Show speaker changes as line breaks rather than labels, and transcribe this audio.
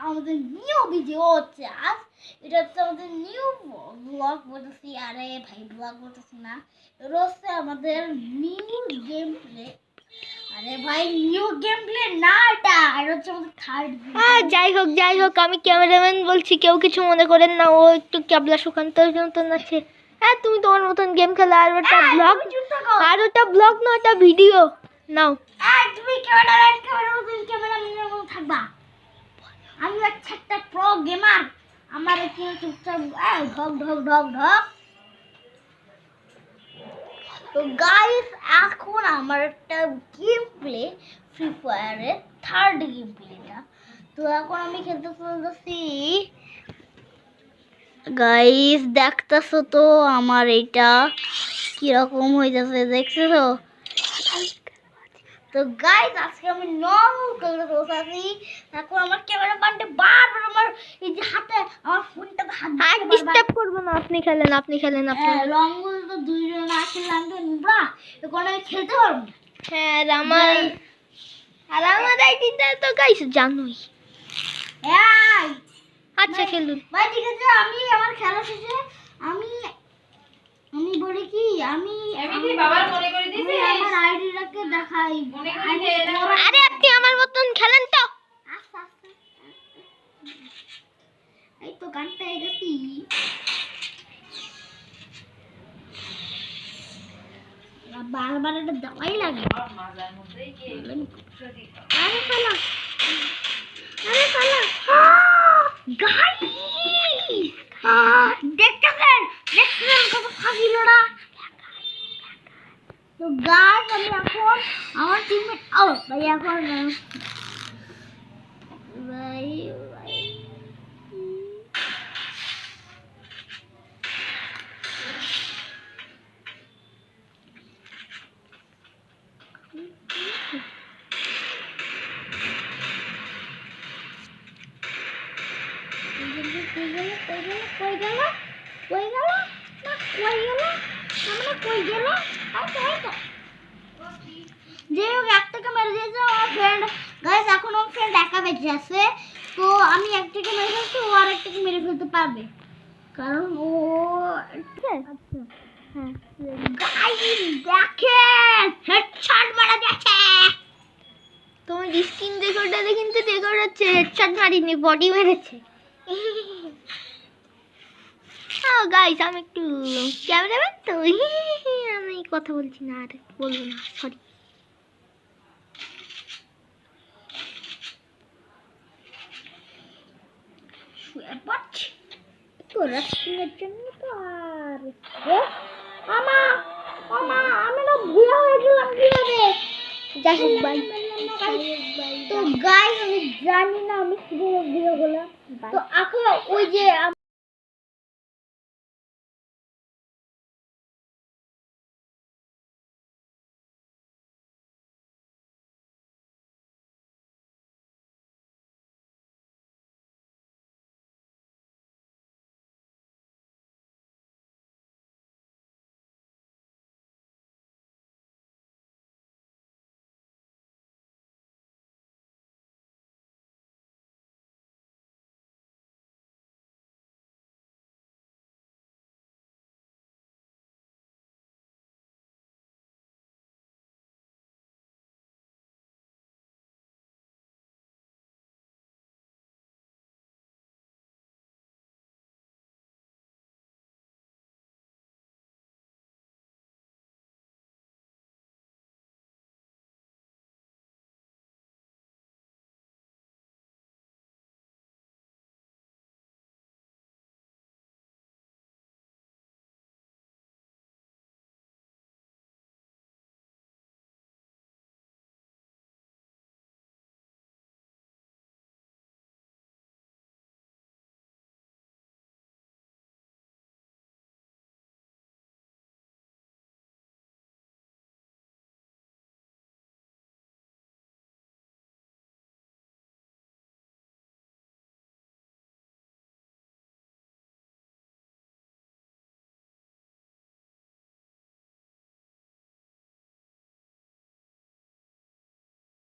আমাদের new video হচ্ছে আজ। এটা হচ্ছে আমাদের নিউ ব্লগ বলতেছি, আরে ভাই ব্লগ বলতেছি না, এটা হচ্ছে আমাদের নিউ গেম প্লে। আরে ভাই নিউ গেম প্লে না, এটা হচ্ছে আমাদের থার্ড।
যাই হোক আমি ক্যামেরাম্যান বলছি, কেউ কিছু মনে করেন না। ও একটু ক্যাবলা সুকান্তর মতন আছে। হ্যাঁ, তুমি তোমার মতন গেম খেলা, আর ওটা ব্লগ, আর ওটা ব্লগ না, ওটা ভিডিও নাও।
তুমি ক্যামেরাম্যানের মতো থাকবা। আমি হচ্ছে একটা প্রো গেমার। আমার কি চুপচাপ ঢক ঢক ঢক ঢক। তো গাইস, এখন আমার একটা গেম প্লে, ফ্রি ফায়ারের থার্ড গেম প্লেটা। তো এখন আমি খেলতে চলতেছি। গাইস দেখতেছো তো আমার এটা কিরকম হইতেছে, দেখছো তো? তো গাইস আজকে আমি নর্মাল খেলতে চলতেছি। এখন আমার ক্যামেরা বান্ডে বারবার আমার এই যে হাতে, আমার ফোনটা হাত
আর ডিস্টার্ব করবো না, আপনি খেলেন আপনি।
লঙ্গল তো দুইজন আসলাম তো নিবা, এখন আমি খেলতে পারবো না।
হ্যাঁ, আমার আইডিটা তো গাইস জানোই।
এই
আচ্ছা খেলুন।
ভাই ঠিক আছে, আমি আমার খেলা শেষে আমি বলি কি, আমি
কি বাবার মনে করে দিছিস?
আমার আইডিটাকে দেখাই।
মনে করে দে না।
আরে আপনি আমার মতন খেলেন তো।
আস্তে আস্তে এই তো গানটা গেছি। বারবার এটা দেওয়াই লাগে।
মাজার মধ্যেই কি
আরে শালা, গাইস দেখতেছেন কত ফাজিলরা। তো গাইস আমি এখন আমার টিমমেট ভাই এখন ভাই একটাকে মেরে দিয়েছে আমার ফ্রেন্ড। গাইস এখন আমার ফ্রেন্ড একা বেঁচে আছে। তো আমি একটাকে মেরে ফেলছি, ও আর একটাকে মেরে ফেলতে পারবে, কারণ ও আচ্ছা হ্যাঁ। গাইস দেখেন হেডশট মারা গেছে।
তোমার স্ক্রিন রেকর্ডারে কিন্তু রেকর্ড হচ্ছে, হেডশট মারিনি, বডি মেরেছে। গাইস আমি একটু ক্যামেরাম্যান তো, আমি কথা বলছি না, আর বলবো না, সরি।
শুয়ে পড়ছি তো রেস্টিংয়ের জন্য। তো আর আমি না বুড়া হয়ে গেলাম কিভাবে।
যাই হোক ভাই,
তো গাইস আমি জানি না আমি কিভাবে বুড়া হলাম। তো এখন ওই যে